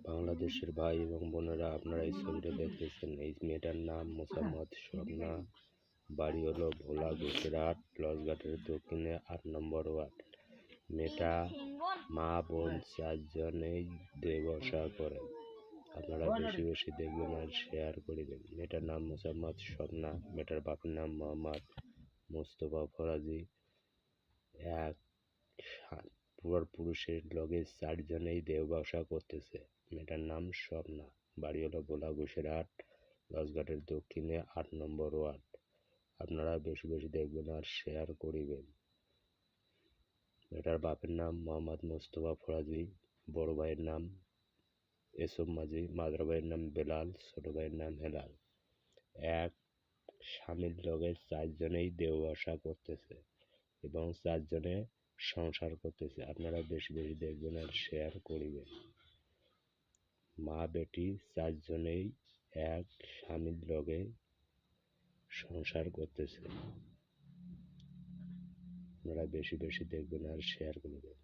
বাংলাদেশের ভাই এবং বোনেরা, আপনারা এই ছবিটা দেখতেছেন, এই মেয়েটার নাম মোসাম্মদ স্বপ্না। বাড়ি হলো ভোলা গুজরাট, লঞ্চঘাটের দক্ষিণে 8 নম্বর ওয়ার্ড। মেয়েটা মা বোন 4 জনেই দেবসা করেন। আপনারা বেশি বেশি দেখবেন আর শেয়ার করিবেন। মেয়েটার নাম মোসাম্মদ স্বপ্না। মেয়েটার বাপের নাম মোহাম্মদ মোস্তফা ফরাজি। এক পুরুষের লগে 4 জনেই দেবসা করতেছে। মেয়েটার নাম স্বপ্না। বাড়ি হলো ভোলা গুজরাট, লঞ্চঘাটের দক্ষিণে 8 নম্বর ওয়ার্ড। আপনারা বেশি বেশি দেখবেন আর শেয়ার করিবেন। মেয়েটার বাপের নাম মোহাম্মদ মোস্তফা ফরাজি, বড় ভাইয়ের নাম এসব মাঝি, মাদার ভাইয়ের নাম বেলাল, ছোট ভাইয়ের নাম হেলাল। এক স্বামীর লগে 4 জনেই দেবসা করতেছে এবং 4 জনে সংসার করতেছে। আপনারা বেশি বেশি দেখবেন আর শেয়ার করিবেন। মা বেটি 4 জনেই এক স্বামীর লগে সংসার করতেছে। আপনারা বেশি বেশি দেখবেন আর শেয়ার করবেন।